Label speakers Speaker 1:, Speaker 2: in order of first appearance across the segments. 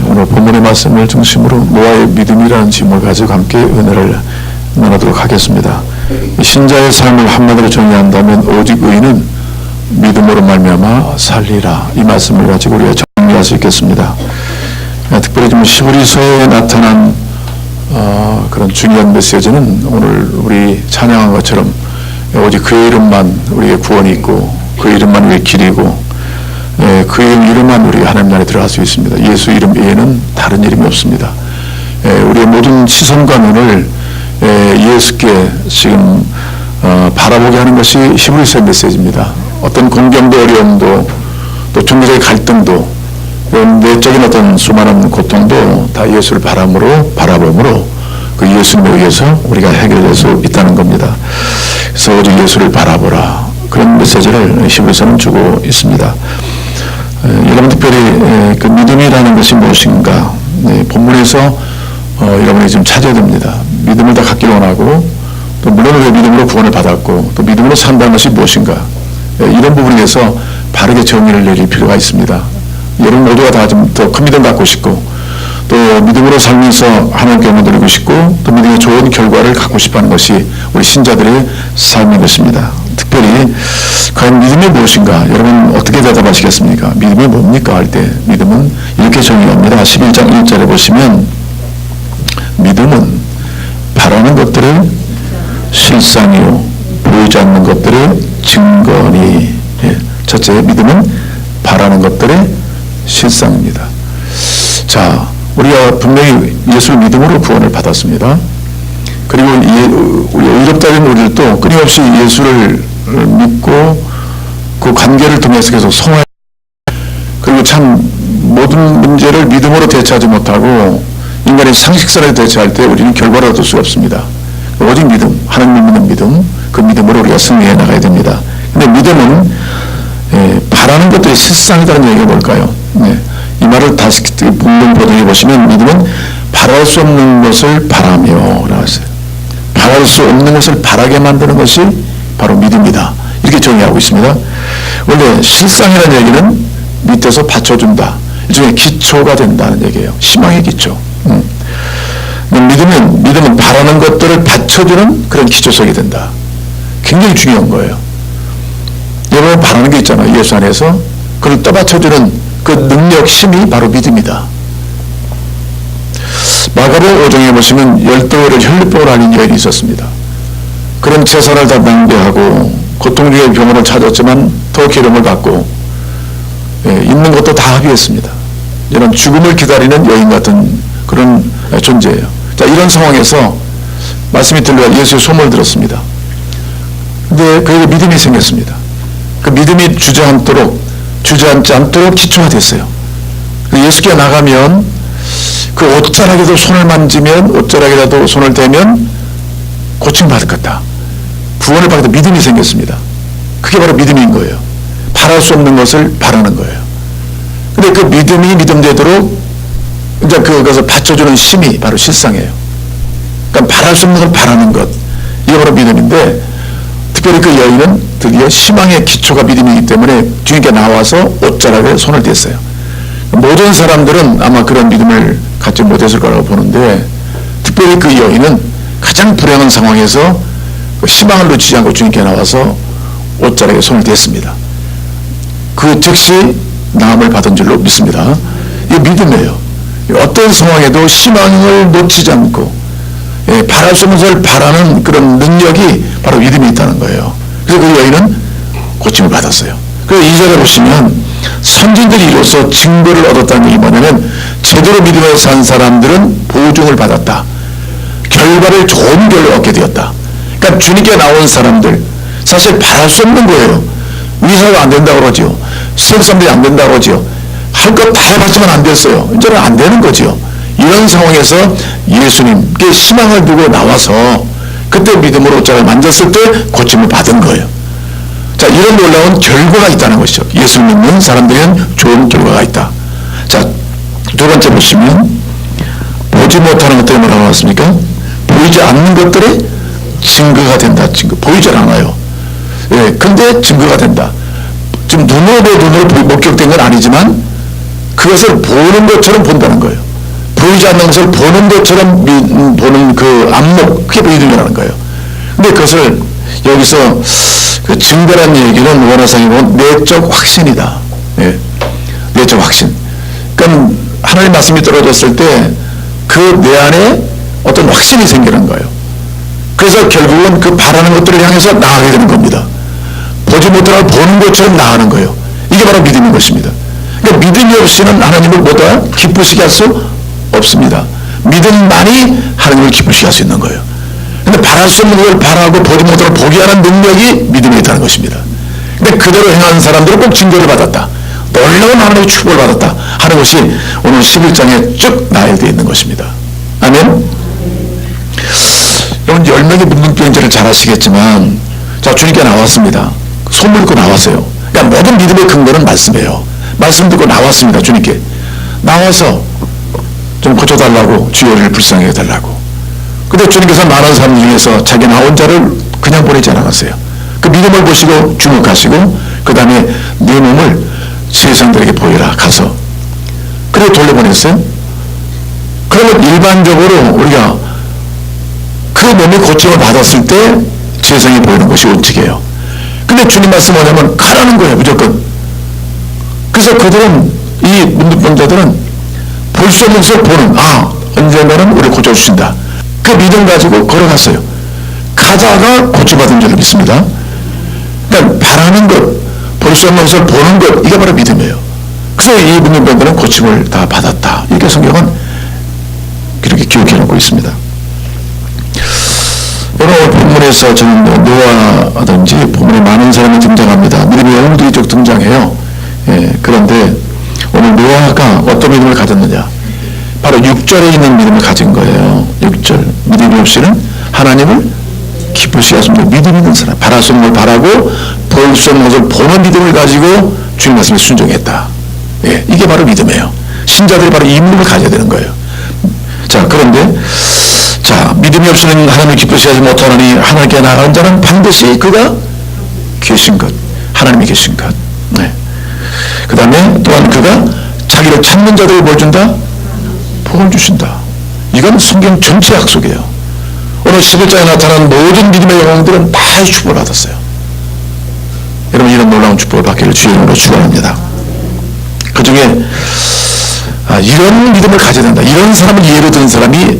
Speaker 1: 오늘 본문의 말씀을 중심으로 노아의 믿음이라는 제목을 가지고 함께 은혜를 나누도록 하겠습니다. 신자의 삶을 한마디로 정의한다면 오직 의인은 믿음으로 말미암아 살리라, 이 말씀을 가지고 우리가 정리할 수 있겠습니다. 특별히 좀 히브리서에 나타난 그런 중요한 메시지는 오늘 우리 찬양한 것처럼 오직 그의 이름만 우리의 구원이 있고 그 이름만 우리의 길이고 그의 이름만 우리 하나님 나라에 들어갈 수 있습니다. 예수 이름 외에는 다른 이름이 없습니다. 우리의 모든 시선과 눈을 예수께 지금 바라보게 하는 것이 히브리서의 메시지입니다. 어떤 공경도 어려움도 또 종교적인 갈등도 내적인 어떤 수많은 고통도 다 예수를 바라봄으로 그 예수님에 의해서 우리가 해결될 수 있다는 겁니다. 그래서 오직 예수를 바라보라, 그런 메시지를 히브리서는 주고 있습니다. 여러분 특별히 그 믿음이라는 것이 무엇인가, 본문에서 여러분이 좀 찾아야 됩니다. 믿음을 다 갖기를 원하고 또 물론 우리가 믿음으로 구원을 받았고 또 믿음으로 산다는 것이 무엇인가, 이런 부분에 대해서 바르게 정의를 내릴 필요가 있습니다. 여러분 모두가 다 좀 더 큰 믿음 갖고 싶고 또 믿음으로 살면서 하나님께 영광 드리고 싶고 또 믿음의 좋은 결과를 갖고 싶어하는 것이 우리 신자들의 삶인 것입니다. 특별히 과연 믿음이 무엇인가, 여러분 어떻게 대답하시겠습니까? 믿음이 뭡니까 할 때 믿음은 이렇게 정의합니다. 11장 1절에 보시면 믿음은 바라는 것들의 실상이요 보이지 않는 것들의 증거니. 첫째, 믿음은 바라는 것들의 실상입니다. 자, 우리가 분명히 예수를 믿음으로 구원을 받았습니다. 그리고 우리 의롭다는 우리들도 끊임없이 예수를 믿고 그 관계를 통해서 계속 성화, 그리고 참 모든 문제를 믿음으로 대처하지 못하고 인간의 상식선을 대처할 때 우리는 결과를 얻을 수가 없습니다. 오직 믿음, 하나님을 믿는 믿음, 그 믿음으로 우리가 승리해 나가야 됩니다. 근데 믿음은 바라는 것들이 실상이라는 얘기가 뭘까요? 이 말을 다시 본문 보정해 보시면 믿음은 바랄 수 없는 것을 바라며 나왔어요. 바랄 수 없는 것을 바라게 만드는 것이 바로 믿음이다, 이렇게 정의하고 있습니다. 원래 실상이라는 얘기는 밑에서 받쳐준다, 일종의 기초가 된다는 얘기예요. 희망의 기초. 믿음은 바라는 것들을 받쳐주는 그런 기초석이 된다. 굉장히 중요한 거예요. 여러분 바라는 게 있잖아요. 예수 안에서 그걸 떠받쳐주는 그 능력, 힘이 바로 믿음이다. 마가복음 5장에 보시면 10돌을 혈류병으로 앓은 여인이 있었습니다. 그런 재산을 다 낭비하고 고통 중에 병원을 찾았지만 더 기름을 받고 있는 것도 다 합의했습니다. 이런 죽음을 기다리는 여인 같은 그런 존재예요. 자, 이런 상황에서 말씀이 들려와 예수의 소문을 들었습니다. 근데 그에게 믿음이 생겼습니다. 그 믿음이 주저앉지 않도록 기초가 됐어요. 예수께 나가면 그 옷자락에도 손을 만지면, 옷자락에라도 손을 대면 고침을 받을 것다, 구원을 받을 믿음이 생겼습니다. 그게 바로 믿음인 거예요. 바랄 수 없는 것을 바라는 거예요. 근데 그 믿음이 믿음되도록 이제 그것을 받쳐주는 힘이 바로 실상이에요. 그러니까 바랄 수 없는 걸 바라는 것, 이게 바로 믿음인데, 특별히 그 여인은 드디어 희망의 기초가 믿음이기 때문에 주님께 나와서 옷자락에 손을 댔어요. 모든 사람들은 아마 그런 믿음을 갖지 못했을 거라고 보는데, 특별히 그 여인은 가장 불행한 상황에서 희망을 놓치지 않고 주님께 나와서 옷자락에 손을 댔습니다. 그 즉시 나음을 받은 줄로 믿습니다. 이게 믿음이에요. 어떤 상황에도 희망을 놓치지 않고 바랄 수 없는 것을 바라는 그런 능력이 바로 믿음이 있다는 거예요. 그래서 그 여인은 고침을 받았어요. 그래서 2절에 보시면 선진들이 이로써 증거를 얻었다는 얘기 뭐냐면, 제대로 믿음을 산 사람들은 보증을 받았다, 결과를 좋은 결과를 얻게 되었다. 그러니까 주님께 나온 사람들, 사실 바랄 수 없는 거예요. 우리 사회가 안 된다고 그러지요. 세상 사람들이 안 된다고 그러지요. 할 것 다 해봤지만 안 됐어요. 이제는 안 되는 거지요. 이런 상황에서 예수님께 희망을 두고 나와서 그때 믿음으로 옷자락을 만졌을 때 고침을 받은 거예요. 자, 이런 놀라운 결과가 있다는 것이죠. 예수 믿는 사람들에겐 좋은 결과가 있다. 자, 두 번째 보시면 보지 못하는 것들이 뭐라고 나왔습니까? 보이지 않는 것들의 증거가 된다. 증거. 보이질 않아요. 근데 증거가 된다. 지금 눈으로 목격된 건 아니지만 그 그것을 보는 것처럼 본다는 거예요. 보이지 않는 것을 보는 것처럼 보는 그 안목, 그게 믿음이라는 거예요. 근데 그것을 여기서 그 증거란 얘기는 원어상에 보면 내적 확신이다. 예. 내적 확신. 그러니까 하나님 말씀이 떨어졌을 때 그 내 안에 어떤 확신이 생기는 거예요. 그래서 결국은 그 바라는 것들을 향해서 나아가게 되는 겁니다. 보지 못하고 보는 것처럼 나아가는 거예요. 이게 바로 믿음인 것입니다. 그러니까 믿음이 없이는 하나님을 보다 기쁘시게 할 수 없습니다. 믿음만이 하나님을 기쁘시게 할 수 있는 거예요. 근데 바랄 수 없는 걸 바라고 보지 못하고 보게 하는 능력이 믿음에 있다는 것입니다. 근데 그대로 행하는 사람들은 꼭 징조를 받았다. 놀라운 하나님의 축복을 받았다 하는 것이 오늘 11장에 쭉 나열되어 있는 것입니다. 아멘. 여러분 10명의 문둥병자를 잘 아시겠지만 자 주님께 나왔습니다. 소문 듣고 나왔어요. 그러니까 모든 믿음의 근거는 말씀이에요. 말씀 듣고 나왔습니다. 주님께 나와서 좀 고쳐달라고 주여를 불쌍히 해달라고. 근데 주님께서 많은 사람 중에서 자기 나온 자를 그냥 보내지 않았어요. 그 믿음을 보시고 주목하시고 그 다음에 네 몸을 세상들에게 보이라 가서 그리고 돌려보냈어요. 그러면 일반적으로 우리가 그 몸의 고침을 받았을 때 세상에 보이는 것이 원칙이에요. 근데 주님 말씀 뭐냐면 가라는 거예요. 무조건. 그래서 그들은 이 문둥병자들은 볼 수 없는 것을 보는 언젠가는 우리 고쳐주신다. 그 믿음 가지고 걸어갔어요. 가다가 고쳐받은 줄을 믿습니다. 그러니까 바라는 것 볼 수 없는 것을 보는 것 이게 바로 믿음이에요. 그래서 이 문둥병자는 고침을 다 받았다. 이렇게 성경은 그렇게 기록해 놓고 있습니다. 오늘 본문에서 저는 노아든지 본문에 많은 사람이 등장합니다. 믿음의 영웅들이 쭉 등장해요. 예, 그런데 오늘 노아가 어떤 믿음을 가졌느냐? 바로 6절에 있는 믿음을 가진 거예요. 6절. 믿음이 없이는 하나님을 기쁘시게 하십니다. 믿음 있는 사람. 바랄 수 없는 걸 바라고 볼 수 없는 것을 보는 믿음을 가지고 주님 말씀에 순종했다. 예, 이게 바로 믿음이에요. 신자들이 바로 이 믿음을 가져야 되는 거예요. 자, 그런데 자, 믿음이 없이는 하나님을 기쁘시게 하지 못하느니 하나님께 나아가는 자는 반드시 그가 계신 것. 하나님이 계신 것. 네. 그 다음에 또한 그가 자기를 찾는 자들을 뭘 준다? 복을 주신다. 이건 성경 전체 약속이에요. 오늘 11장에 나타난 모든 믿음의 영웅들은 다 이 축복을 받았어요. 여러분 이런 놀라운 축복을 받기를 주의 이름으로 축원합니다. 그 중에 이런 믿음을 가져야 된다. 이런 사람을 예로 든 사람이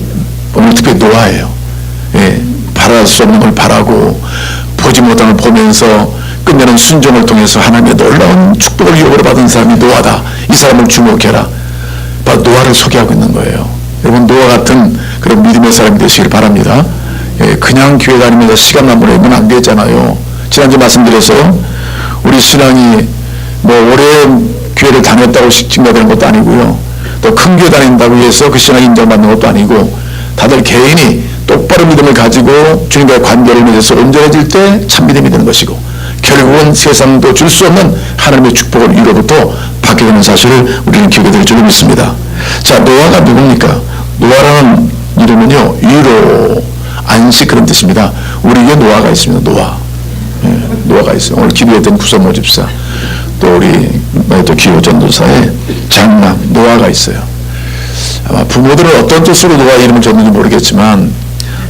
Speaker 1: 오늘 특별히 노아예요. 예, 바랄 수 없는 걸 바라고 보지 못하는 걸 보면서 끝내는 순종을 통해서 하나님의 놀라운 축복을 유업으로 받은 사람이 노아다. 이 사람을 주목해라. 바로 노아를 소개하고 있는 거예요. 여러분 노아 같은 그런 믿음의 사람이 되시길 바랍니다. 예, 그냥 교회 다니면서 시간 낭비하면 안 되잖아요. 지난주 말씀드렸어요. 우리 신앙이 뭐 오래 교회를 다녔다고 증거되는 것도 아니고요. 또 큰 교회 다닌다고 해서 그 신앙 인정받는 것도 아니고 다들 개인이 똑바로 믿음을 가지고 주님과의 관계를 맺어서 온전해질 때 참 믿음이 되는 것이고 결국은 세상도 줄 수 없는 하나님의 축복을 위로부터 받게 되는 사실을 우리는 기억해 드릴 줄 믿습니다. 자, 노아가 누굽니까? 노아라는 이름은요, 위로, 안식 그런 뜻입니다. 우리에게 노아가 있습니다. 노아. 예, 노아가 있어요. 오늘 기도했던 구선모 집사, 또 우리 또 기호 전도사의 장남 노아가 있어요. 아마 부모들은 어떤 뜻으로 노아 이름을 줬는지 모르겠지만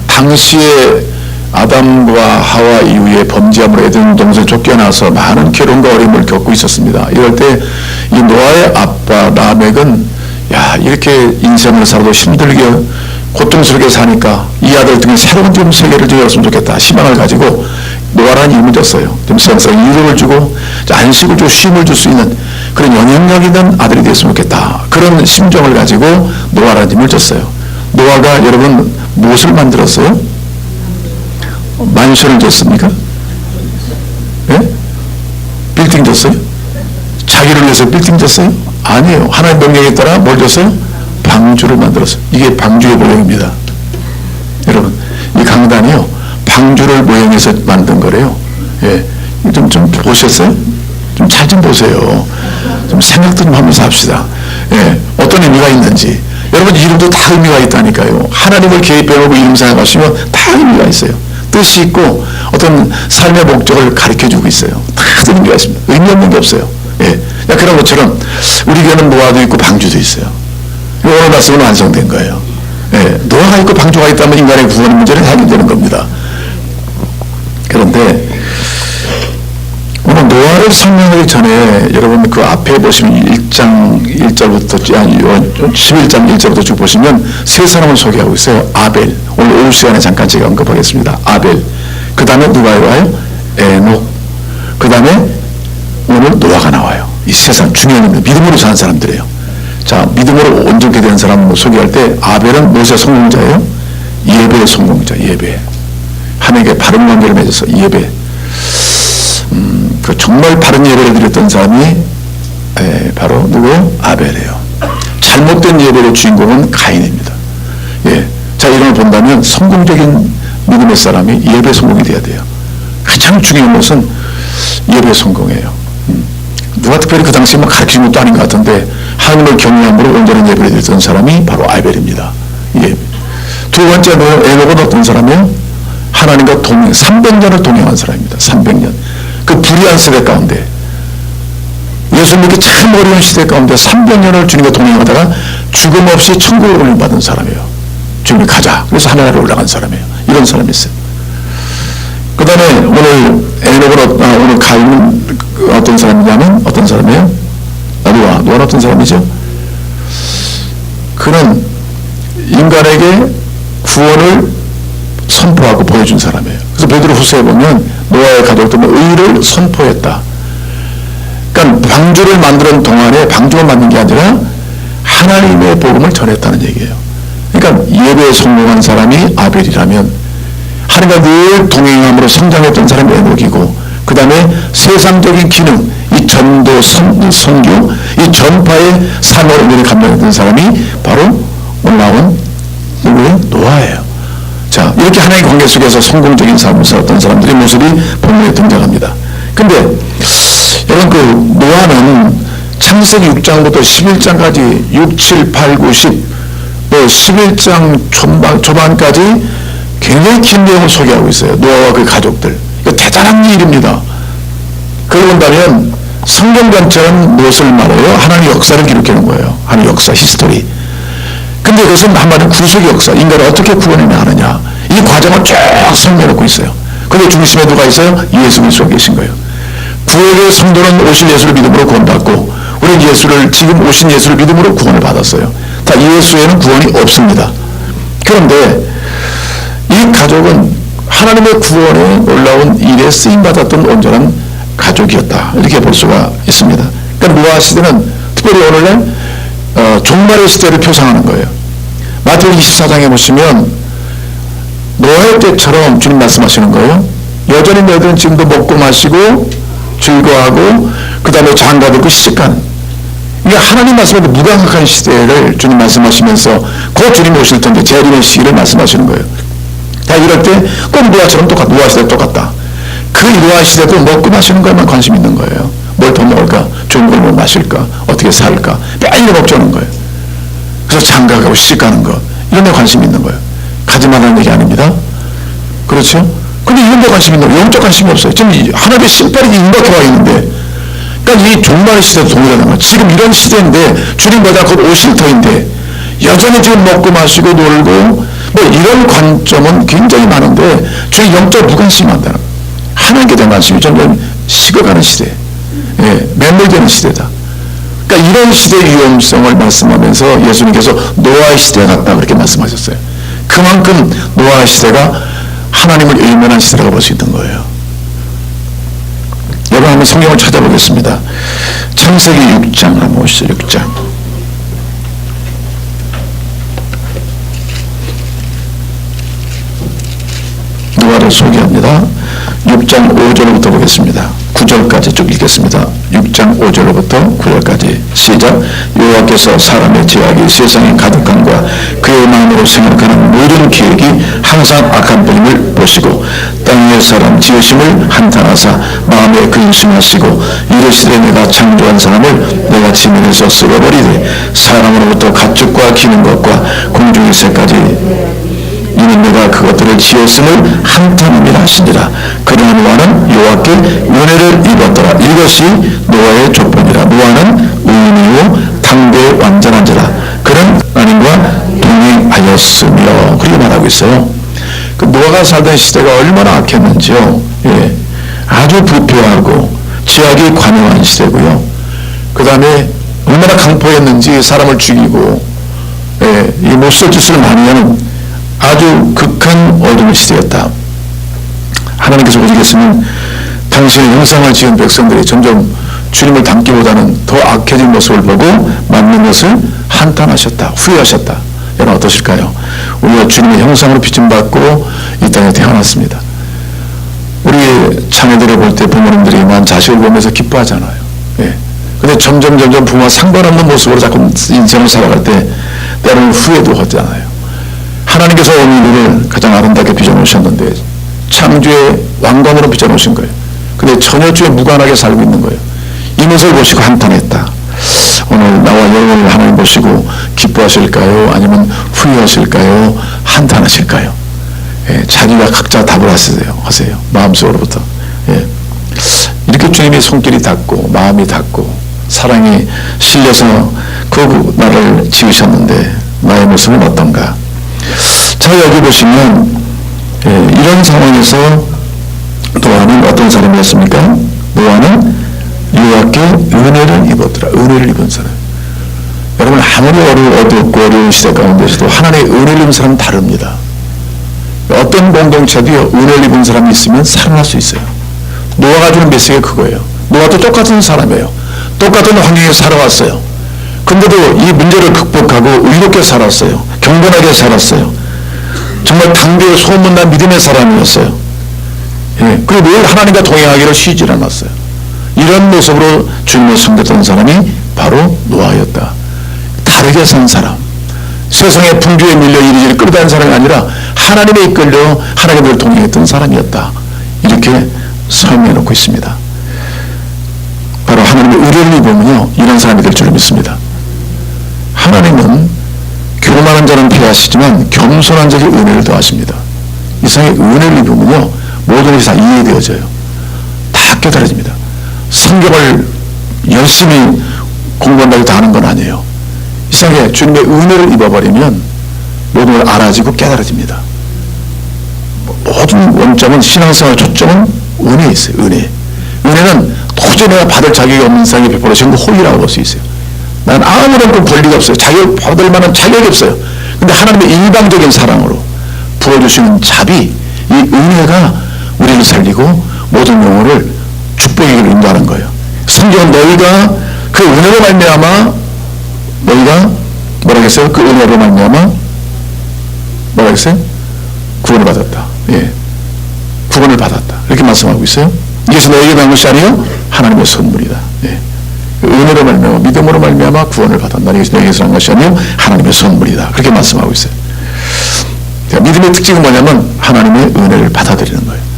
Speaker 1: 당시에 아담과 하와 이후에 범죄함으로 에덴 동산에 쫓겨나서 많은 괴로움과 어려움을 겪고 있었습니다. 이럴 때 이 노아의 아빠 라멕은 이렇게 인생을 살아도 힘들게 고통스럽게 사니까 이 아들 등에 새로운 좀 세계를 주었으면 좋겠다 희망을 가지고 노아라는 이름을 줬어요. 좀 세상에 유로를 주고 안식을 주고 쉼을 줄 수 있는 그런 영향력 있는 아들이 되었으면 좋겠다. 그런 심정을 가지고 노아라는 이름을 줬어요. 노아가 여러분 무엇을 만들었어요? 만션을 줬습니까? 예? 빌딩 줬어요? 자기를 위해서 빌딩 줬어요? 아니에요. 하나님의 명령에 따라 뭘 줬어요? 방주를 만들었어요. 이게 방주의 모형입니다. 여러분 이 강단이요 방주를 모형해서 만든 거래요. 예, 좀 보셨어요? 좀 잘 좀 보세요. 좀 생각 좀 하면서 합시다. 예, 어떤 의미가 있는지. 여러분 이름도 다 의미가 있다니까요. 하나님을 개입해보고 이름 생각하시면 다 의미가 있어요. 뜻이 있고 어떤 삶의 목적을 가르쳐주고 있어요. 다 의미가 있습니다. 의미 없는 게 없어요. 예, 그런 것처럼 우리 교회는 노아도 있고 방주도 있어요. 오늘 말씀은 완성된 거예요. 예, 노아가 있고 방주가 있다면 인간의 구원 문제는 해결되는 겁니다. 그런데 오늘 노아를 설명하기 전에 여러분 그 앞에 보시면 1장 1절부터 11장 1절부터 쭉 보시면 세 사람을 소개하고 있어요. 아벨, 오늘 오후 시간에 잠깐 제가 언급하겠습니다. 아벨, 그 다음에 누가 와요? 에녹, 그 다음에 오늘 노아가 나와요. 이 세 사람 중요한 겁니다. 믿음으로 사는 사람들이에요. 자, 믿음으로 온전케 된 사람을 소개할 때 아벨은 무엇의 성공자예요? 예배의 성공자, 예배. 하나님께 바른 관계를 맺어서 예배. 그 정말 바른 예배를 드렸던 사람이 바로 누구? 아벨이에요. 잘못된 예배의 주인공은 가인입니다. 예. 자, 이런 걸 본다면 성공적인 믿음의 사람이 예배 성공이 돼야 돼요. 가장 중요한 것은 예배 성공이에요. 누가 특별히 그 당시에 막 가르치는 것도 아닌 것 같은데 하나님을 경외함으로 온전한 예배를 드렸던 사람이 바로 아벨입니다. 예. 두 번째는 에녹은 어떤 사람이에요? 하나님과 동행, 300년을 동행한 사람입니다. 300년. 그 불의한 세대 가운데, 예수 믿기 참 어려운 시대 가운데 300년을 주님과 동행하다가 죽음 없이 천국을 올림받은 사람이에요. 주님이 가자. 그래서 하늘나라로 올라간 사람이에요. 이런 사람이 있어요. 그 다음에 오늘 에녹은, 오늘 가인은 어떤 사람이냐면, 어떤 사람이에요? 노아는 어떤 사람이죠? 그는 인간에게 구원을 선포하고 보여준 사람이에요. 그래서 베드로 후서에 보면 노아의 가족들은 의를 선포했다. 그러니까 방주를 만드는 동안에 방주를 만든 게 아니라 하나님의 복음을 전했다는 얘기예요. 그러니까 예배에 성공한 사람이 아벨이라면 하나님과 늘 동행함으로 성장했던 사람이 에녹이고, 그 다음에 세상적인 기능, 이 전도, 선교, 이 전파의 삶으로 늘 감당했던 사람이 바로 오늘 나온 누구예요? 노아예요. 자, 이렇게 하나님의 관계 속에서 성공적인 삶을 살았던 사람들의 모습이 본문에 등장합니다. 근데 여러분, 그 노아는 창세기 6장부터 11장까지 6, 7, 8, 9, 10, 또 11장 초반까지 굉장히 긴 내용을 소개하고 있어요. 노아와 그 가족들. 이거 대단한 일입니다. 그러고 본다면 성경 전체는 무엇을 말해요? 하나님의 역사를 기록하는 거예요. 하나님의 역사, 히스토리. 근데 그것은 한마디로 구속의 역사, 인간을 어떻게 구원해내느냐, 이 과정을 쭉 설명해놓고 있어요. 근데 중심에 누가 있어요? 예수 그리스도가 계신 거예요. 구약의 성도는 오실 예수를 믿음으로 구원받고, 우리는 예수를, 지금 오신 예수를 믿음으로 구원을 받았어요. 다 예수에는 구원이 없습니다. 그런데 이 가족은 하나님의 구원에 놀라운 일에 쓰임받았던 온전한 가족이었다, 이렇게 볼 수가 있습니다. 그러니까 노아 시대는 특별히 오늘날 종말의 시대를 표상하는 거예요. 마태복음 24장에 보시면 노아의 때처럼 주님 말씀하시는 거예요. 여전히 너희들은 지금도 먹고 마시고 즐거워하고 그 다음에 장가들고 시집가는, 이게 하나님 말씀에도 무감각한 시대를 주님 말씀하시면서 곧 주님 오실 텐데 재림의 시기를 말씀하시는 거예요. 다 이럴 때 꼭 노아처럼 똑같다. 노아 시대 똑같다. 그 노아 시대도 먹고 마시는 것에만 관심 있는 거예요. 뭘 더 먹을까? 좋은 걸 뭐 마실까? 어떻게 살까? 매일 먹자는 거예요. 그래서 장가가고 시집가는 것, 이런 데 관심 있는 거예요. 가지 말라는 얘기 아닙니다. 그렇죠? 근데 이런 데 관심 있는 거예요. 영적 관심이 없어요. 지금 하나님의 신발이 임박해 와 있는데, 그러니까 이 종말의 시대도 동일하다는 거예요. 지금 이런 시대인데, 주님보다 곧 오실 터인데 여전히 지금 먹고 마시고 놀고 뭐 이런 관점은 굉장히 많은데 주님 영적 무관심한다는 거예요. 하나님께 대한 관심이 점점 식어가는 시대, 예, 매몰되는 시대다. 그러니까 이런 시대의 위험성을 말씀하면서 예수님께서 노아의 시대 같다, 그렇게 말씀하셨어요. 그만큼 노아의 시대가 하나님을 외면한 시대라고 볼 수 있는 거예요. 여러분 한번 성경을 찾아보겠습니다. 창세기 6장 한번 보시죠. 6장. 노아를 소개합니다. 6장 5절부터 보겠습니다. 9절까지 쭉 읽겠습니다. 6장 5절부터 9절까지 시작. 여호와께서 사람의 죄악이 세상에 가득함과 그의 마음으로 생각하는 모든 계획이 항상 악한 뿐임을 보시고 땅 위의 사람 지으심을 한탄하사 마음에 근심하시고 이르시되 내가 창조한 사람을 내가 지면에서 썩어버리되 사람으로부터 가축과 기는 것과 공중의 새까지 이는 내가 그것들을 지었음을 한탄함이라 하시니라. 그러나 노아는 여호와께 은혜를 입었더라. 이것이 노아의 조건이라. 노아는 의인이요 당대의 완전한 자라. 그는 하나님과 동행하였으며 그렇게 말하고 있어요. 그 노아가 살던 시대가 얼마나 악했는지요. 예. 아주 부패하고 죄악이 관영한 시대고요. 그 다음에 얼마나 강포했는지 사람을 죽이고, 예, 이 못쓸 짓을 많이 하는 아주 극한 어둠의 시대였다. 하나님께서 오시겠으면 당신의 형상을 지은 백성들이 점점 주님을 닮기보다는 더 악해진 모습을 보고 맞는 것을 한탄하셨다, 후회하셨다. 여러분 어떠실까요? 우리가 주님의 형상으로 비침받고 이 땅에 태어났습니다. 우리 자녀들을 볼 때 부모님들이 만 자식을 보면서 기뻐하잖아요. 예. 근데 점점 부모와 상관없는 모습으로 자꾸 인생을 살아갈 때 때로는 후회도 하잖아요. 하나님께서 우리를 가장 아름답게 빚어놓으셨는데 창조의 왕관으로 빚어놓으신 거예요. 근데 전혀 주에 무관하게 살고 있는 거예요. 이 모습을 보시고 한탄했다. 오늘 나와 여러분을 하나님 보시고 기뻐하실까요? 아니면 후회하실까요? 한탄하실까요? 예, 자기가 각자 답을 하세요. 마음속으로부터. 예. 이렇게 주님의 손길이 닿고 마음이 닿고 사랑이 실려서 그 나를 지으셨는데 나의 모습은 어떤가? 자, 여기 보시면 이런 상황에서 노아는 어떤 사람이었습니까? 노아는 여호와께 은혜를 입었더라. 은혜를 입은 사람. 여러분 아무리 어둡고 어려운 시대 가운데서도 하나님의 은혜를 입은 사람은 다릅니다. 어떤 공동체도요, 은혜를 입은 사람이 있으면 살아날 수 있어요. 노아가 주는 메시지가 그거예요. 노아도 똑같은 사람이에요. 똑같은 환경에 살아왔어요. 근데도 이 문제를 극복하고 의롭게 살았어요. 경건하게 살았어요. 정말 당대의 소문난 믿음의 사람이었어요. 예. 그리고 늘 하나님과 동행하기를 쉬질 않았어요. 이런 모습으로 주님을 섬겼던 사람이 바로 노아였다. 다르게 산 사람. 세상의 풍조에 밀려 이리저리 끌다니는 사람이 아니라 하나님에 이끌려 하나님을 동행했던 사람이었다. 이렇게 설명해놓고 있습니다. 바로 하나님의 의를 입으면요, 이런 사람이 될 줄 믿습니다. 하나님은 교만한 자는 피하시지만 겸손한 자에게 은혜를 더하십니다. 이상의 은혜를 입으면요, 모든 것이 다 이해되어져요. 다 깨달아집니다. 성경을 열심히 공부한다고 다 하는 건 아니에요. 이상하게 주님의 은혜를 입어버리면 모든 걸 알아지고 깨달아집니다. 모든 원점은 신앙생활 초점은 은혜에 있어요. 은혜는 도저히 내가 받을 자격이 없는 사람이 베풀어진 호의라고 볼 수 있어요. 난 아무런 그 권리가 없어요. 자격을 받을 만한 자격이 없어요. 근데 하나님의 일방적인 사랑으로 부어주시는 자비, 이 은혜가 우리를 살리고 모든 영혼을 축복에게로 인도하는 거예요. 성경은 너희가 그 은혜로 말미암아 너희가 뭐라 했어요? 그 은혜로 말미암아 뭐라 했어요? 구원을 받았다. 예, 구원을 받았다. 이렇게 말씀하고 있어요. 이것이 너희에게 난 것이 아니요 하나님의 선물이다. 예. 은혜로 말미암아 믿음으로 말미암아 구원을 받았다. 이것이 너희에게서 난 것이 아니요 하나님의 선물이다. 그렇게 말씀하고 있어요. 믿음의 특징은 뭐냐면 하나님의 은혜를 받아들이는 거예요.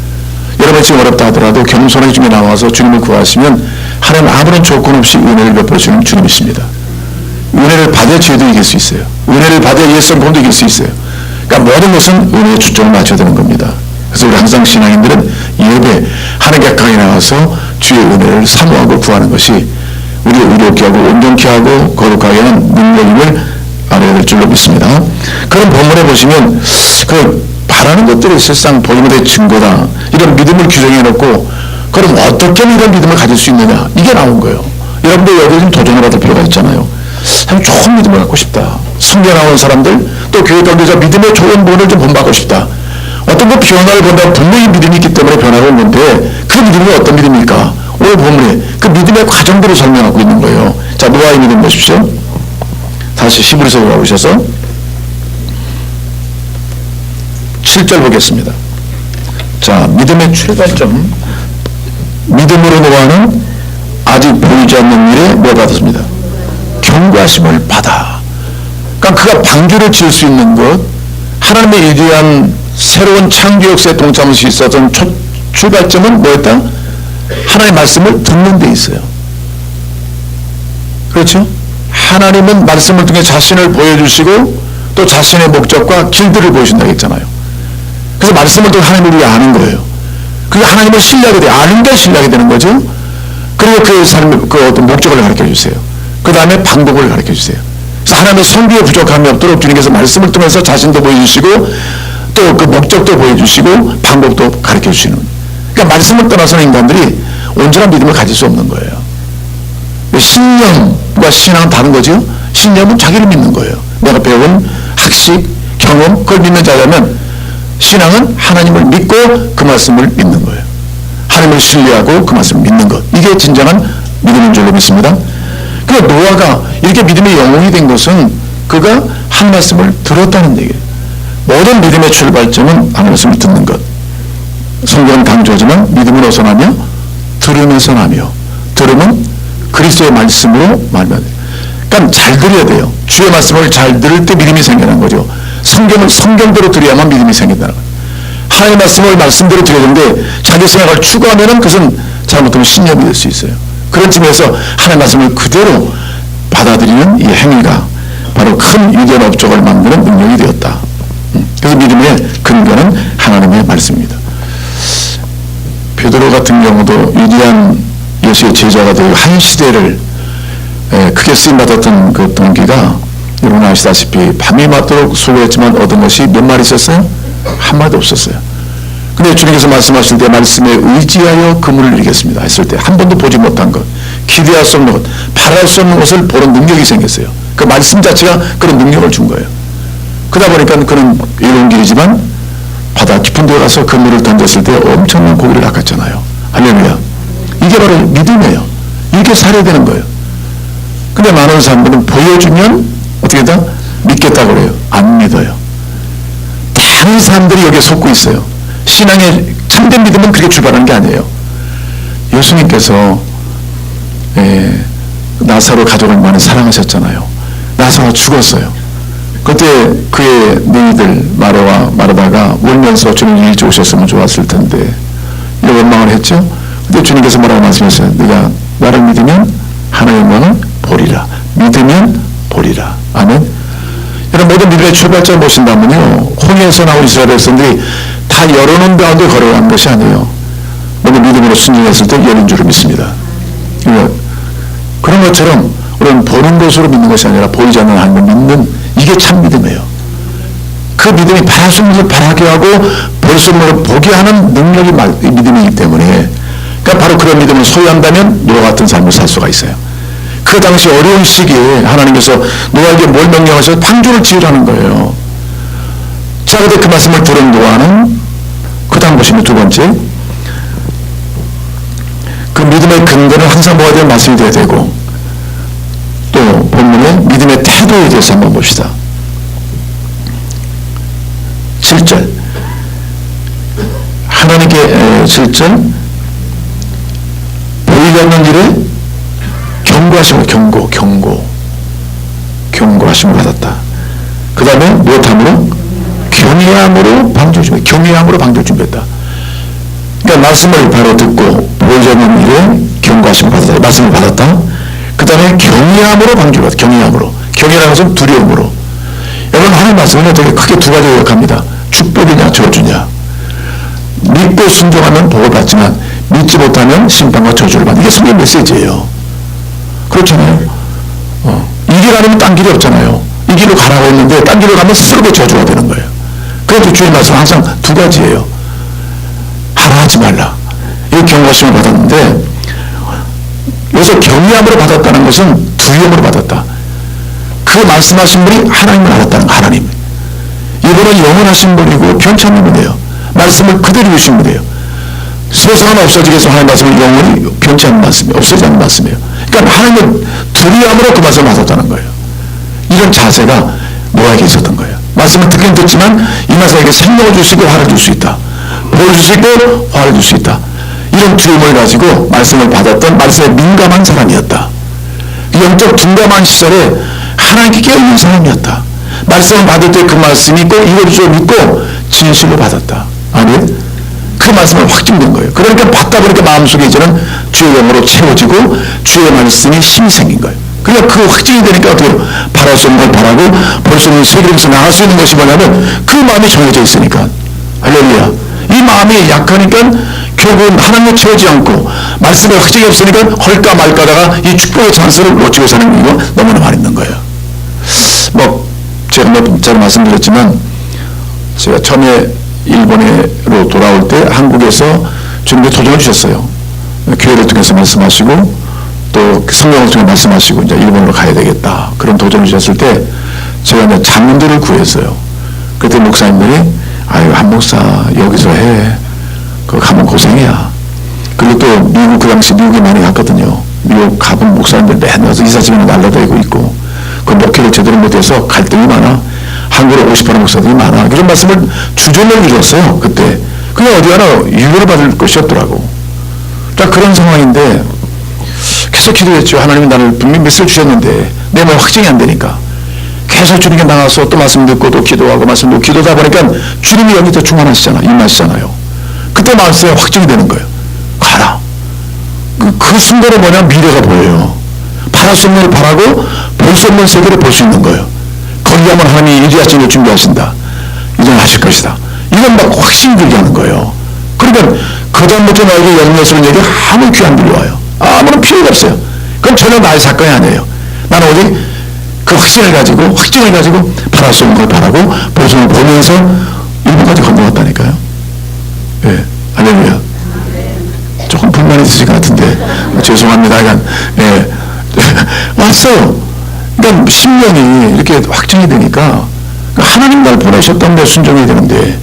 Speaker 1: 여러분 지금 어렵다 하더라도 겸손하게 주님에 나와서 주님을 구하시면 하나님 아무런 조건 없이 은혜를 베풀어 주는 주님이십니다. 은혜를 받아야 죄도 이길 수 있어요. 은혜를 받아야 옛성공도 이길 수 있어요. 그러니까 모든 것은 은혜에 초점을 맞춰야 되는 겁니다. 그래서 우리 항상 신앙인들은 예배 하나님 가까이 나와서 주의 은혜를 사모하고 구하는 것이 우리를 의롭게 하고 온전케 하고 거룩하게 하는 능력임을 알아야 될 줄로 믿습니다. 그런 본문에 보시면 그 바라는 것들이 실상 복음의 증거다. 이런 믿음을 규정해 놓고 그럼 어떻게 이런 믿음을 가질 수 있느냐, 이게 나온 거예요. 여러분들 여기 좀 도전을 받을 필요가 있잖아요. 참 좋은 믿음을 갖고 싶다. 성경 나온 사람들 또 교회 가운데서 믿음의 좋은 본을 좀 본받고 싶다. 어떤 그 변화를 본다면 분명히 믿음이 있기 때문에 변화가 오는데 그 믿음이 어떤 믿음입니까? 오늘 본문에 그 믿음의 과정들을 설명하고 있는 거예요. 자, 노아의 믿음 보십시오. 다시 히브리서로 나오셔서 7절 보겠습니다. 자, 믿음의 출발점. 믿음으로 노아는 아직 보이지 않는 일에 뭐 받았습니다? 경고하심을 받아. 그러니까 그가 방주를 지을 수 있는 것, 하나님의 위대한 새로운 창조 역사에 동참할 수 있었던 출발점은 뭐였다? 하나님의 말씀을 듣는 데 있어요. 그렇죠? 하나님은 말씀을 통해 자신을 보여주시고 또 자신의 목적과 길들을 보여준다고 했잖아요. 그래서 말씀을 또 하나님을 위해 아는 거예요. 그게 하나님을 신뢰하게 돼요. 아는 게 신뢰하게 되는 거죠. 그리고 그 삶의 그 어떤 목적을 가르쳐 주세요. 그 다음에 방법을 가르쳐 주세요. 그래서 하나님의 성비에 부족함이 없도록 주님께서 말씀을 통해서 자신도 보여주시고 또 그 목적도 보여주시고 방법도 가르쳐 주시는. 그러니까 말씀을 떠나서는 인간들이 온전한 믿음을 가질 수 없는 거예요. 신념과 신앙은 다른 거죠. 신념은 자기를 믿는 거예요. 내가 배운 학식, 경험, 그걸 믿는 자라면 신앙은 하나님을 믿고 그 말씀을 믿는 거예요. 하나님을 신뢰하고 그 말씀을 믿는 것. 이게 진정한 믿음인 줄로 믿습니다. 그러니까 노아가 이렇게 믿음의 영웅이 된 것은 그가 한 말씀을 들었다는 얘기예요. 모든 믿음의 출발점은 한 말씀을 듣는 것. 성경은 강조하지만 믿음은 어디서 나며? 들음에서 나며. 들음은 그리스도의 말씀으로 말하면 돼요. 그러니까 잘 들어야 돼요. 주의 말씀을 잘 들을 때 믿음이 생기는 거죠. 성경을 성경대로 들어야만 믿음이 생긴다는 거예요. 하나님의 말씀을 말씀대로 들어야 되는데 자기 생각을 추구하면은 그것은 잘못하면 신념이 될 수 있어요. 그런 측면에서 하나님의 말씀을 그대로 받아들이는 이 행위가 바로 큰 위대한 업적을 만드는 능력이 되었다. 그래서 믿음의 근거는 하나님의 말씀입니다. 베드로 같은 경우도 위대한 예수의 제자가 되고 한 시대를 크게 쓰임받았던 그 동기가 여러분 아시다시피 밤이 맞도록 수고했지만 얻은 것이 몇 마리 있었어요? 한 마리도 없었어요. 근데 주님께서 말씀하실 때 말씀에 의지하여 그물을 이기겠습니다 했을 때 한 번도 보지 못한 것, 기대할 수 없는 것, 바랄 수 없는 것을 보는 능력이 생겼어요. 그 말씀 자체가 그런 능력을 준 거예요. 그러다 보니까 그는 이런 길이지만 바다 깊은 데 가서 그물을 던졌을 때 엄청난 고기를 낚았잖아요. 할렐루야. 이게 바로 믿음이에요. 이렇게 살아야 되는 거예요. 근데 많은 사람들은 보여주면 어떻게 다 믿겠다고 그래요. 안 믿어요. 다른 사람들이 여기에 속고 있어요. 신앙의 참된 믿음은 그렇게 출발하는 게 아니에요. 예수님께서 나사로 가족을 많이 사랑하셨잖아요. 나사로 죽었어요. 그때 그의 너희들 마리아와 마르다가 울면서 주님 일찍 오셨으면 좋았을 텐데 이런 원망을 했죠. 근데 주님께서 뭐라고 말씀하셨어요? 네가 나를 믿으면 하나님의 영광을 보리라. 믿으면 보리라. 아멘. 여러분 모든 믿음의 출발점을 보신다면요, 홍해에서 나온 이스라엘 백성들이 다 열어놓은 가운데 걸어가는 것이 아니에요. 모든 믿음으로 순종했을 때 열린 줄을 믿습니다. 그런 것처럼 우리는 보는 것으로 믿는 것이 아니라 보이지 않는 하나님을 믿는, 이게 참 믿음이에요. 그 믿음이 바랄 수 없는 것을 바라게 하고 볼 수 없는 것을 보게 하는 능력이 믿음이기 때문에, 그러니까 바로 그런 믿음을 소유한다면 노아 같은 삶을 살 수가 있어요. 그 당시 어려운 시기에 하나님께서 노아에게 뭘 명령하셔서 방주를 지으라는 거예요. 자, 그때 그 말씀을 들은 노아는 그 다음 보시면 두 번째, 그 믿음의 근거는 항상 뭐가 되는 말씀이 되어야 되고, 또 본문의 믿음의 태도에 대해서 한번 봅시다. 7절 하나님께 7절 보이지 않는 일에 경고하심을 경고하심을 받았다. 그 다음에 무엇함으로? 경외함으로 방주를 준비했다. 경외함으로 방주를 준비했다. 그러니까 말씀을 바로 듣고 보이지 않는 일에 경고하심을 받았다. 말씀을 받았다. 그 다음에 경외함으로 방주를 받았다. 경외라는 것은 두려움으로. 여러분 하나님 말씀은 되게 크게 두 가지 요약합니다. 축복이냐 저주냐. 믿고 순종하면 복을 받지만 믿지 못하면 심판과 저주를 받는, 이게 성경 메시지예요. 그렇잖아요. 이 길 아니면 딴 길이 없잖아요. 이 길로 가라고 했는데 딴 길로 가면 스스로가 저주가 되는 거예요. 그래서 주의 말씀은 항상 두 가지예요. 하라 하지 말라. 이 경고하심을 받았는데, 여기서 경외함으로 받았다는 것은 두려움으로 받았다. 그 말씀하신 분이 하나님을 알았다는 거, 하나님. 이분은 영원하신 분이고 변천한 분이에요. 말씀을 그대로 주신 분이에요. 세상은 없어지게 해서 하나님 말씀을 영원히 변치 않는 말씀이에요. 없어지지 않는 말씀이에요. 그러니까 하나님은 두려움으로 그 말씀을 받았다는 거예요. 이런 자세가 노아에게 있었던 거예요. 말씀을 듣긴 듣지만 이 말씀에게 생명을 주시고 화를 줄 수 있다. 복을 주시고 화를 줄 수 있다. 이런 두려움을 가지고 말씀을 받았던 말씀에 민감한 사람이었다. 영적 둔감한 시절에 하나님께 깨어있는 사람이었다. 말씀을 받을 때 그 말씀이 꼭 이루어질 줄 믿고 진실로 받았다. 아멘. 그 말씀을 확증된 거예요. 그러니까 받다 보니까 마음속에 이제는 주의 영으로 채워지고 주의 말씀이 힘이 생긴 거예요. 그러니까 그 확증이 되니까 어떻게 바랄 수 없는 걸 바라고 볼 수 없는 세계에서 나갈 수 있는 것이 뭐냐면 그 마음이 정해져 있으니까. 할렐루야. 이 마음이 약하니까 결국은 하나님을 채우지 않고 말씀에 확증이 없으니까 헐까 말까 하다가 이 축복의 찬스를 놓치고 사는 경우가 너무나 많이 있는 거예요. 제가 잘 말씀드렸지만 제가 처음에 일본으로 돌아올 때 한국에서 주님께 도전을 주셨어요. 교회를 통해서 말씀하시고 또 성경을 통해 말씀하시고 이제 일본으로 가야 되겠다. 그런 도전을 주셨을 때 제가 이제 장문들을 구했어요. 그때 목사님들이 아유 한 목사 여기서 해. 그거 가면 고생이야. 그리고 또 미국 그 당시 미국에 많이 갔거든요. 미국 가본 목사님들 맨날 와서 이사집에는 날라다니고 있고 그 목회를 제대로 못해서 갈등이 많아. 한국으로 오고 싶어하는 목사들이 많아. 그런 말씀을 주저를 이뤘어요. 그때. 그냥 어디 가나 유교를 받을 것이 없더라고. 자 그런 상황인데 계속 기도했죠. 하나님이 나를 분명히 메시지를 주셨는데 내 마음에 확증이 안 되니까 계속 주님께 나가서 또 말씀 듣고 또 기도하고 말씀 듣고 기도하다 보니까 주님이 여기 더 충만하시잖아. 임하시잖아요. 그때 마음속에 확증이 되는 거예요. 가라. 그 순간에 뭐냐 미래가 보여요. 바랄 수 없는 걸 바라고 볼 수 없는 세계를 볼 수 있는 거예요. 거기 가면 하나님이 일하시는 걸 준비하신다. 일어나실 것이다. 이건 막 확신 들게 하는 거예요. 그러니까 그 다음부터 나에게 영예스러운 얘기 아무 귀 안 들려와요. 아무런 필요가 없어요. 그건 전혀 나의 사건이 아니에요. 나는 오직 그 확신을 가지고 확증을 가지고 바랄 수 없는 걸 바라고 보증을 보면서 일본까지 건너왔다니까요. 예, 할렐루야. 조금 불만이 있으실 것 같은데 죄송합니다. 예, 왔어요. 그러니까 심령이 이렇게 확정이 되니까 하나님 날 보내셨다면 내가 순종해야 되는데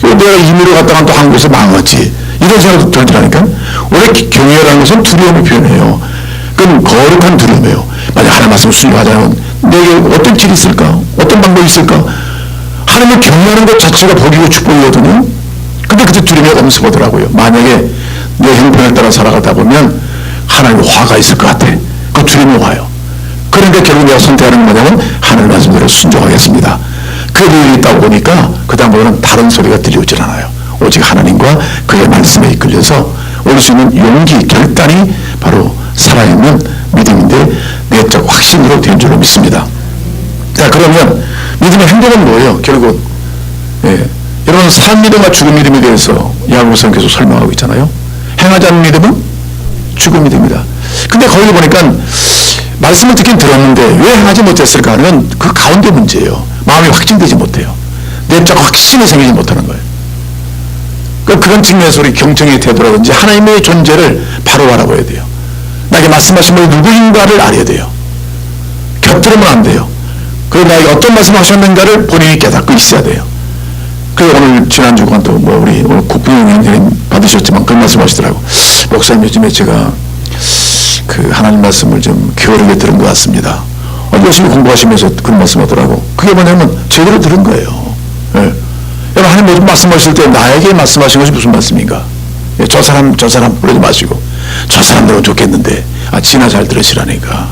Speaker 1: 내가 임의로 갔다가 또 한국에서 망했지 이런 생각도 들더라니까. 원래 경외라는 것은 두려움을 표현해요. 그건 거룩한 두려움이에요. 만약 하나님 말씀을 순종하자면 내게 어떤 길이 있을까? 어떤 방법이 있을까? 하나님을 경외하는 것 자체가 복이고 축복이거든요. 근데 그때 두려움이 엄습하더라고요. 만약에 내 형편에 따라 살아가다 보면 하나님의 화가 있을 것 같아. 그 두려움이 와요. 그러니까 결국 내가 선택하는 건 뭐냐면 하나님 말씀대로 순종하겠습니다. 그 일이 있다 보니까 그 다음부터는 다른 소리가 들려오질 않아요. 오직 하나님과 그의 말씀에 이끌려서 올 수 있는 용기, 결단이 바로 살아있는 믿음인데 내적 확신으로 된 줄로 믿습니다. 자 그러면 믿음의 행동은 뭐예요? 결국 여러분 산 믿음과 죽은 믿음에 대해서 야고보서는 계속 설명하고 있잖아요. 행하지 않는 믿음은 죽은 믿음이다. 근데 거기 보니까 말씀을 듣긴 들었는데 왜 행하지 못했을까 하는 그 가운데 문제예요. 마음이 확증되지 못해요. 내적 확신이 생기지 못하는 거예요. 그러니까 그런 측면에서 우리 경청의 태도라든지 하나님의 존재를 바로 알아봐야 돼요. 나에게 말씀하신 분이 누구인가를 알아야 돼요. 곁들으면 안 돼요. 그리고 나에게 어떤 말씀을 하셨는가를 본인이 깨닫고 있어야 돼요. 그래서 오늘 지난주간 또 우리 오늘 국부영 위원장님 받으셨지만 그런 말씀 하시더라고. 목사님 요즘에 제가 그 하나님 말씀을 좀 게으르게 들은 것 같습니다. 열심히 공부하시면서 그런 말씀 하더라고. 그게 뭐냐면 제대로 들은 거예요. 예. 여러분 하나님 모든 말씀하실 때 나에게 말씀하신 것이 무슨 말씀인가? 예, 저 사람 그러지 마시고 저 사람들은 좋겠는데 지나 잘 들으시라니까.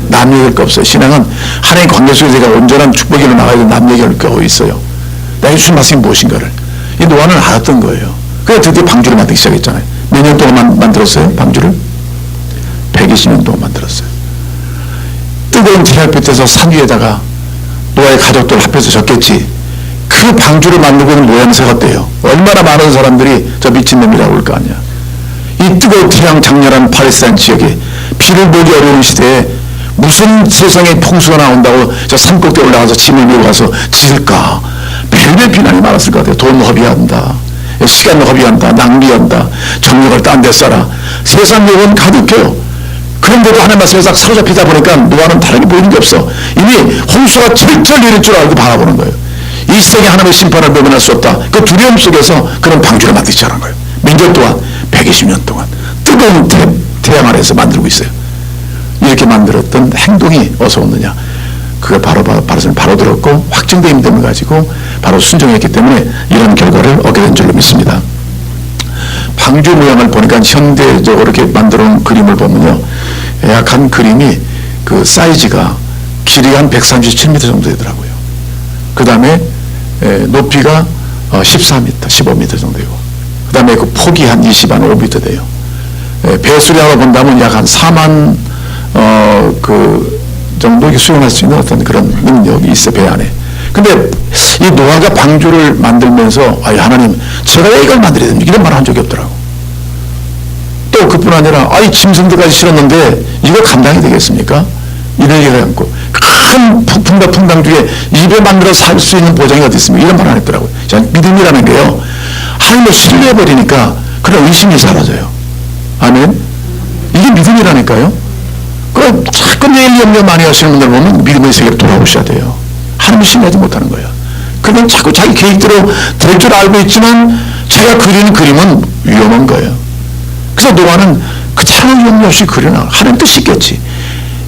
Speaker 1: 남 얘기할 거 없어요. 신앙은 하나님 관계 속에서 제가 온전한 축복으로 나가야 되는 남 얘기할 거 있어요. 나에게 주신 말씀이 무엇인가를 이 노아는 알았던 거예요. 그래서 드디어 방주를 만들기 시작했잖아요. 몇 년 동안 만들었어요? 방주를? 120년 동안 만들었어요. 뜨거운 태양빛에서 산 위에다가 노아의 가족들 합해서 적겠지. 그 방주를 만들고 있는 모양새가 어때요? 얼마나 많은 사람들이 저 미친놈이라고 할 거 아니야. 이 뜨거운 태양 장렬한 팔레스타인 지역에 비를 보기 어려운 시대에 무슨 세상에 풍수가 나온다고 저 산꼭대에 올라가서 짐을 메고 가서 짓을까? 별별 비난이 많았을 것 같아요. 돈 허비한다. 시간 허비한다. 낭비한다. 정력을 딴 데 써라. 세상 욕은 가득해요. 그런데도 하나님 말씀에 싹 사로잡히다 보니까 노아는 다르게 보이는 게 없어. 이미 홍수가 철철 내릴 줄 알고 바라보는 거예요. 이 세상에 하나님의 심판을 외면할 수 없다. 그 두려움 속에서 그런 방주를 만들기 시작한 거예요. 몇 년 동안? 120년 동안 뜨거운 태양 아래에서 만들고 있어요. 이렇게 만들었던 행동이 어디서 오느냐? 그걸 바로 들었고 확증된 믿음을 가지고 바로 순종했기 때문에 이런 결과를 얻게 된 줄로 믿습니다. 방주 모양을 보니까 현대적으로 이렇게 만들어 놓은 그림을 보면요. 약 한 그림이 그 사이즈가 길이가 한 137m 정도 되더라고요. 그 다음에 높이가 14m, 15m 정도 되고 그 다음에 그 폭이 한 5m 돼요. 배수량으로 본다면 약 한 4만 그 정도 수용할 수 있는 어떤 그런 능력이 있어, 배 안에. 근데 이 노아가 방주를 만들면서 아이 하나님 제가 왜 이걸 만들어야 됩니까? 이런 말 한 적이 없더라고. 또 그뿐 아니라 아이 짐승들까지 실었는데 이거 감당이 되겠습니까? 이런 얘기를 않고 큰 폭풍과 풍랑 중에 입에 만들어 살 수 있는 보장이 어디 있습니까? 이런 말 안 했더라고요. 믿음이라는 게요, 하나님을 신뢰해버리니까 그런 의심이 사라져요. 아멘. 이게 믿음이라니까요. 그 자꾸 내일 염려 많이 하시는 분들 보면 믿음의 세계로 돌아오셔야 돼요. 하나님을 신뢰하지 못하는 거예요. 그건 자꾸 자기 계획대로 될 줄 알고 있지만 제가 그리는 그림은 위험한 거예요. 그래서 노아는 그 참을 염려 없이 그려놔. 하나님 뜻이 있겠지.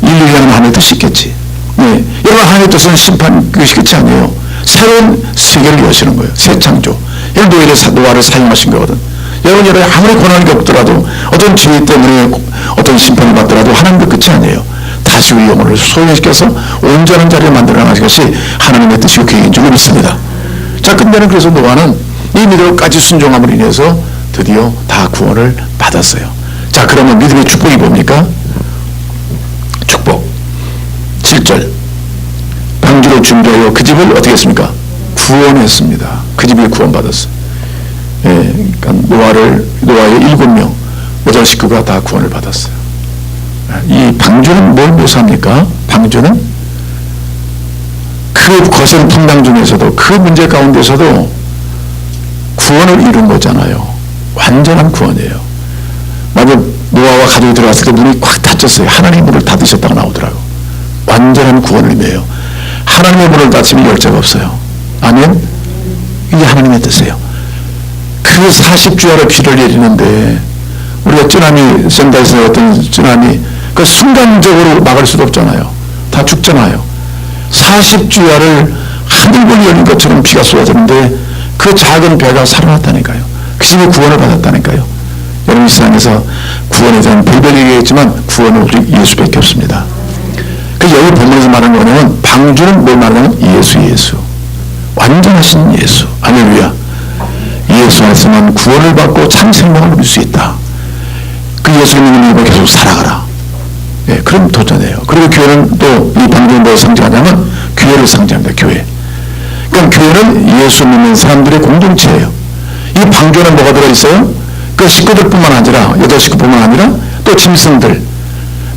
Speaker 1: 인류를 향한 하나님의 뜻이 있겠지. 네. 여러분, 하나님의 뜻은 심판 그것이 끝이 아니에요. 새로운 세계를 여시는 거예요. 새 창조. 노아를 사용하신 거거든. 여러분 아무리 고난이 없더라도 어떤 죄 때문에 어떤 심판을 받더라도 하나님의 끝이 아니에요. 다시 우리 영혼을 소유시켜서 온전한 자리를 만들어가는 것이 하나님의 뜻이고 계획인 줄 믿습니다. 자, 근데는 그래서 노아는 이 믿음까지 순종함으로 인해서 드디어 다 구원을 받았어요. 자, 그러면 믿음의 축복이 뭡니까? 축복 7절, 방주를 준비하여 그 집을 어떻게 했습니까? 구원했습니다. 그 집을 구원받았어요. 예, 그러니까 노아의 7명 여자 식구가 다 구원을 받았어요. 이 방주는 뭘 묘사합니까? 방주는 그 거센 풍랑 중에서도 그 문제 가운데서도 구원을 이룬 거잖아요. 완전한 구원이에요. 만약 노아와 가족이 들어갔을 때 문이 꽉 닫혔어요. 하나님의 문을 닫으셨다고 나오더라고. 완전한 구원을 의미해요. 하나님의 문을 닫히면 열쇠가 없어요. 아멘. 이게 하나님의 뜻이에요. 그 40주야로 비를 내리는데 우리가 쓰나미 센터에서 어떤 쓰나미 그 순간적으로 막을 수도 없잖아요. 다 죽잖아요. 40주야를 하늘문이 열린 것처럼 비가 쏟아지는데 그 작은 배가 살아났다니까요. 그 집에 구원을 받았다니까요. 여러분, 이 세상에서 구원에 대한 별별 얘기겠지만 구원은 우리 예수밖에 없습니다. 그래서 여기 본문에서 말하는 거는 방주는 뭘 말하냐면 예수. 완전하신 예수. 할렐루야. 예수 안에서만 구원을 받고 참 생명을 누릴 수 있다. 그 예수를 믿으면 계속 살아가라. 예, 그럼 도전해요. 그리고 교회는 또 이 방주는 뭘 상징하냐면 교회를 상징합니다. 교회. 그러니까 교회는 예수 믿는 사람들의 공동체예요. 이 방주는 뭐가 들어있어요? 그 식구들뿐만 아니라 여자 식구뿐만 아니라 또 짐승들,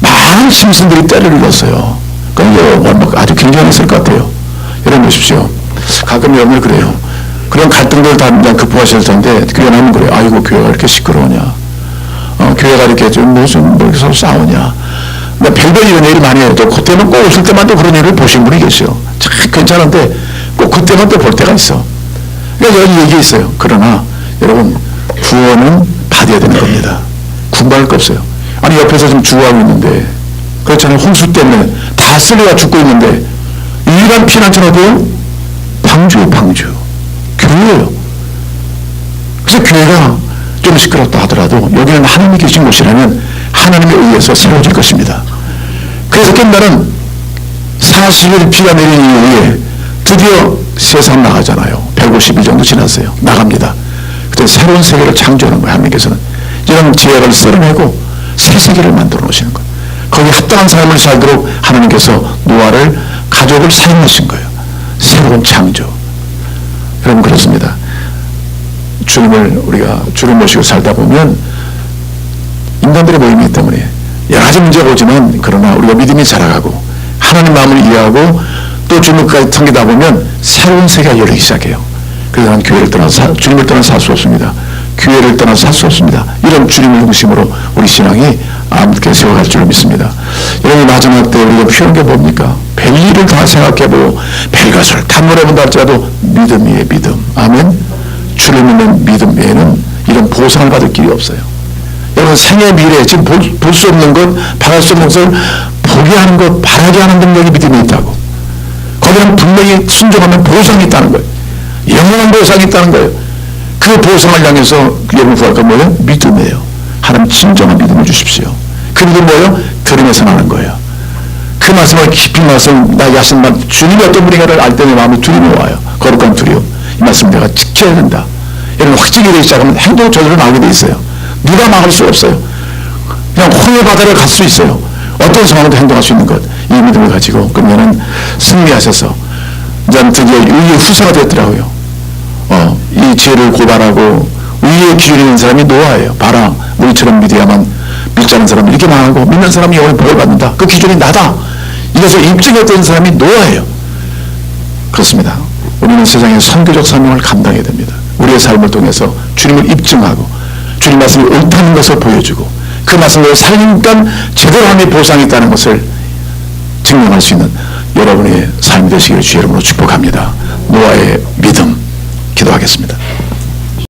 Speaker 1: 많은 짐승들이 때를 잃었어요. 그럼 아주 굉장히 있을 것 같아요. 여러분 보십시오. 가끔 여러분들 그래요. 그런 갈등들 다 극복하실 텐데 교회 나면 그래요. 아이고 교회가 이렇게 시끄러우냐, 교회가 이렇게 좀 무슨 뭐 서로 싸우냐. 별별 이런 일을 많이 해요. 또 그때는 꼭 웃을 때만 또 그런 일을 보신 분이 계세요. 참 괜찮은데 꼭 그때만 또 볼 때가 있어. 그러니까 여기 얘기 있어요. 그러나 여러분, 구원은 받아야 되는 겁니다. 군발할 거 없어요. 아니 옆에서 지금 죽어가고 있는데, 그렇잖아요. 홍수 때문에 다 쓸려가 죽고 있는데 유일한 피난처는 어디요? 방주. 교회예요. 그래서 교회가 좀 시끄럽다 하더라도 여기는 하나님이 계신 곳이라면 하나님에 의해서 세워질 것입니다. 그래서 깨달은 40일 비가 내린 이후에 드디어 세상 나가잖아요. 150일 정도 지났어요. 나갑니다. 그때 새로운 세계를 창조하는 거예요. 하나님께서는 이런 지혜를 쓸어내고 새 세계를 만들어 놓으시는 거예요. 거기에 합당한 삶을 살도록 하나님께서 노아를, 가족을 사용하신 거예요. 새로운 창조. 여러분, 그렇습니다. 우리가 주를 모시고 살다 보면 인간들의 모임이기 때문에 여러 가지 문제가 오지만, 그러나 우리가 믿음이 자라가고 하나님 마음을 이해하고 또 주님까지 섬기다 보면 새로운 세계가 열리기 시작해요. 그래서 난 교회를 떠나서 주님을 떠나서 살 수 없습니다. 교회를 떠나서 살 수 없습니다. 이런 주님을 중심으로 우리 신앙이 아무렇게 세워갈 줄 믿습니다. 여러분, 마지막 때 우리가 필요한 게 뭡니까? 별일을 다 생각해보고 별것을 다 노려본다 할지라도 믿음이에요. 믿음. 아멘. 주를 믿는 믿음 외에는 이런 보상을 받을 길이 없어요. 여러분, 생의 미래, 지금 볼 수 없는 것, 바랄 수 없는 것을 보게 하는 것, 바라게 하는 능력이 믿음에 있다고. 거기는 분명히 순종하면 보상이 있다는 거예요. 영원한 보상이 있다는 거예요. 그 보상을 향해서 여러분 구할 건 뭐예요? 믿음이에요. 하나님 진정한 믿음을 주십시오. 그 믿음 뭐예요? 들음에서 나는 거예요. 그 말씀을 깊이 말씀, 나 야신 말, 주님이 어떤 분인가를 알 때 내 마음에 두려움이 와요. 거룩한 두려움. 이 말씀 내가 지켜야 된다. 여러분, 확증이 되기 시작하면 행동 저절로 나오게 돼 있어요. 누가 막을 수 없어요. 그냥 홍해 바다를 갈 수 있어요. 어떤 상황도 행동할 수 있는 것, 이 믿음을 가지고 그러면은 승리하셔서 이제 드디어 의의 후사가 되었더라고요. 이 죄를 고발하고 의의 기준이 있는 사람이 노아예요. 봐라, 우리처럼 믿어야만 믿지 않는 사람이 이렇게 망하고 믿는 사람이 영원히 벌을 받는다. 그 기준이 나다. 이것을 입증했던 사람이 노아예요. 그렇습니다. 우리는 세상의 선교적 사명을 감당해야 됩니다. 우리의 삶을 통해서 주님을 입증하고 주님 말씀이 옳다는 것을 보여주고 그 말씀을 살리니까 제대로 함의 보상이 있다는 것을 증명할 수 있는 여러분의 삶이 되시기를 주의 이름으로 축복합니다. 노아의 믿음 기도하겠습니다.